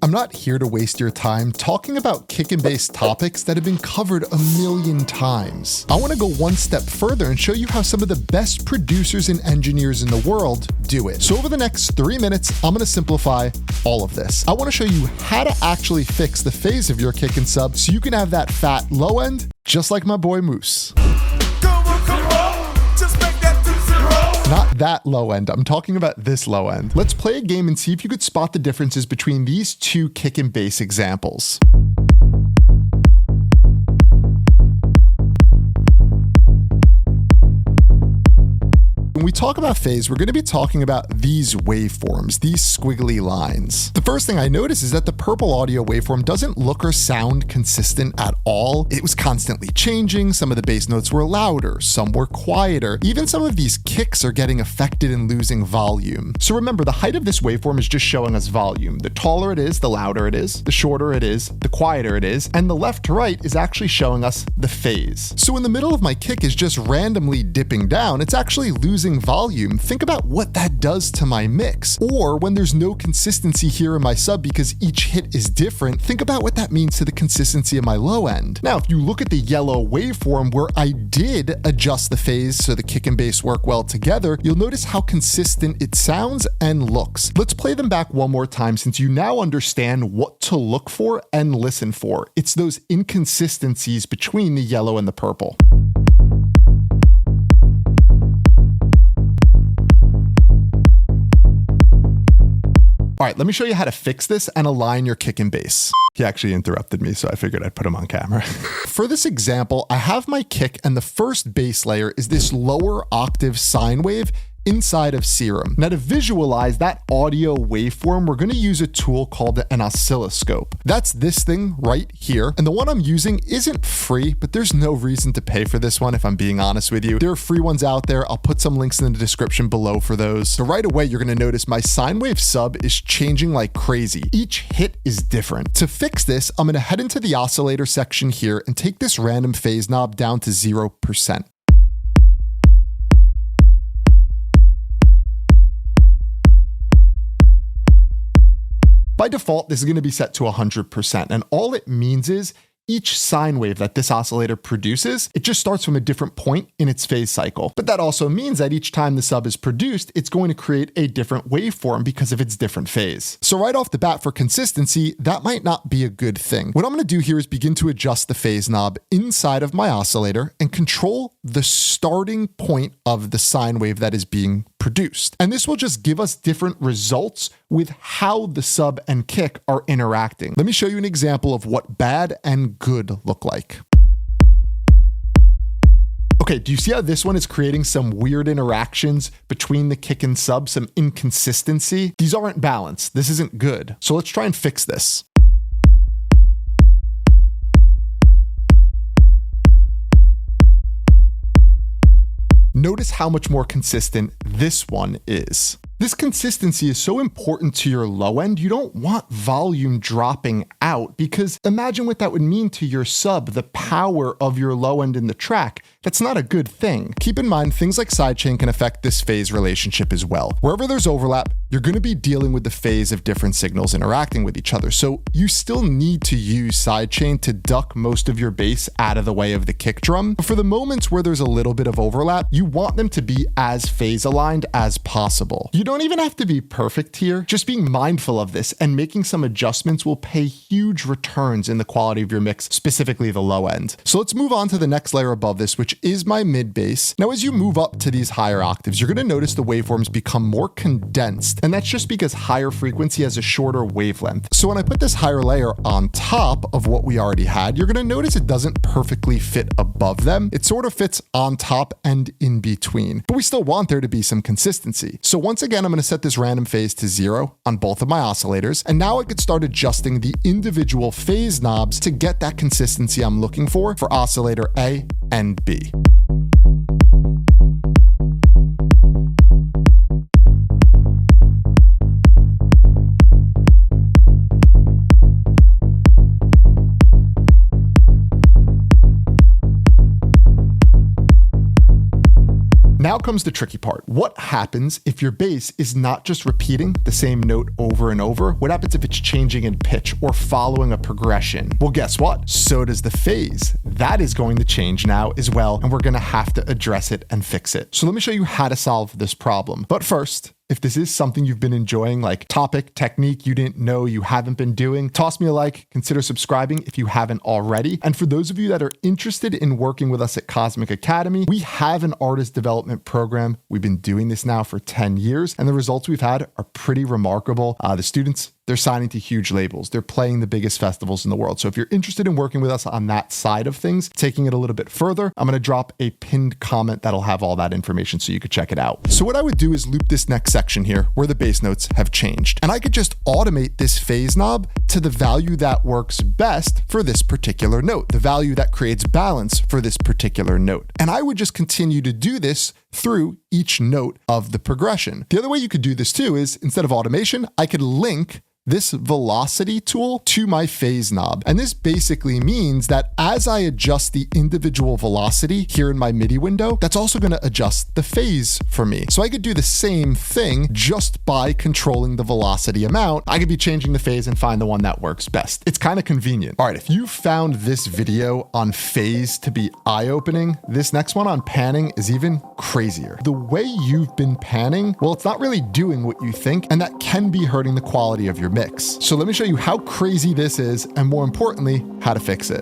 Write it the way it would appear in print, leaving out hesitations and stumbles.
I'm not here to waste your time talking about kick and bass topics that have been covered a million times. I want to go one step further and show you how some of the best producers and engineers in the world do it. So over the next 3 minutes, I'm going to simplify all of this. I want to show you how to actually fix the phase of your kick and sub so you can have that fat low end, just like my boy Moose. Not that low end, I'm talking about this low end. Let's play a game and see if you could spot the differences between these two kick and bass examples. When we talk about phase, we're going to be talking about these waveforms, these squiggly lines. The first thing I notice is that the purple audio waveform doesn't look or sound consistent at all. It was constantly changing. Some of the bass notes were louder, some were quieter. Even some of these kicks are getting affected and losing volume. So remember, the height of this waveform is just showing us volume. The taller it is, the louder it is, the shorter it is, the quieter it is, and the left to right is actually showing us the phase. So in the middle of my kick is just randomly dipping down, it's actually losing volume. Think about what that does to my mix. Or when there's no consistency here in my sub because each hit is different, think about what that means to the consistency of my low end. Now, if you look at the yellow waveform where I did adjust the phase so the kick and bass work well together, you'll notice how consistent it sounds and looks. Let's play them back one more time since you now understand what to look for and listen for. It's those inconsistencies between the yellow and the purple. All right, let me show you how to fix this and align your kick and bass. He actually interrupted me, so I figured I'd put him on camera. For this example, I have my kick and the first bass layer is this lower octave sine wave inside of Serum. Now to visualize that audio waveform, we're going to use a tool called an oscilloscope. That's this thing right here. And the one I'm using isn't free, but there's no reason to pay for this one if I'm being honest with you. There are free ones out there. I'll put some links in the description below for those. So right away, you're going to notice my sine wave sub is changing like crazy. Each hit is different. To fix this, I'm going to head into the oscillator section here and take this random phase knob down to 0%. By default, this is going to be set to 100%, and all it means is each sine wave that this oscillator produces, it just starts from a different point in its phase cycle. But that also means that each time the sub is produced, it's going to create a different waveform because of its different phase. So right off the bat, for consistency, that might not be a good thing. What I'm going to do here is begin to adjust the phase knob inside of my oscillator and control the starting point of the sine wave that is being produced. And this will just give us different results with how the sub and kick are interacting. Let me show you an example of what bad and good look like. Okay, do you see how this one is creating some weird interactions between the kick and sub, some inconsistency? These aren't balanced. This isn't good. So let's try and fix this. Notice how much more consistent this one is. This consistency is so important to your low end. You don't want volume dropping out because imagine what that would mean to your sub, the power of your low end in the track. That's not a good thing. Keep in mind, things like sidechain can affect this phase relationship as well. Wherever there's overlap, you're going to be dealing with the phase of different signals interacting with each other. So you still need to use sidechain to duck most of your bass out of the way of the kick drum. But for the moments where there's a little bit of overlap, you want them to be as phase aligned as possible. You don't even have to be perfect here. Just being mindful of this and making some adjustments will pay huge returns in the quality of your mix, specifically the low end. So let's move on to the next layer above this, which is my mid bass. Now, as you move up to these higher octaves, you're going to notice the waveforms become more condensed. And that's just because higher frequency has a shorter wavelength. So when I put this higher layer on top of what we already had, you're going to notice it doesn't perfectly fit above them. It sort of fits on top and in between, but we still want there to be some consistency. So once again, I'm going to set this random phase to 0 on both of my oscillators. And now I could start adjusting the individual phase knobs to get that consistency I'm looking for oscillator A and B. Now now comes the tricky part. What happens if your bass is not just repeating the same note over and over? What happens if it's changing in pitch or following a progression? Well, guess what? So does the phase. That is going to change now as well, and we're going to have to address it and fix it. So let me show you how to solve this problem. But first, if this is something you've been enjoying, like topic, technique you didn't know you haven't been doing, toss me a like, consider subscribing if you haven't already. And for those of you that are interested in working with us at Cosmic Academy, we have an artist development program. We've been doing this now for 10 years, and the results we've had are pretty remarkable. The students, they're signing to huge labels. They're playing the biggest festivals in the world. So if you're interested in working with us on that side of things, taking it a little bit further, I'm going to drop a pinned comment that'll have all that information so you could check it out. So what I would do is loop this next section here where the bass notes have changed. And I could just automate this phase knob to the value that works best for this particular note, the value that creates balance for this particular note. And I would just continue to do this through each note of the progression. The other way you could do this too is, instead of automation, I could link this velocity tool to my phase knob. And this basically means that as I adjust the individual velocity here in my MIDI window, that's also going to adjust the phase for me. So I could do the same thing just by controlling the velocity amount. I could be changing the phase and find the one that works best. It's kind of convenient. All right, if you found this video on phase to be eye-opening, this next one on panning is even crazier. The way you've been panning, well, it's not really doing what you think, and that can be hurting the quality of your mix. So let me show you how crazy this is, and more importantly, how to fix it.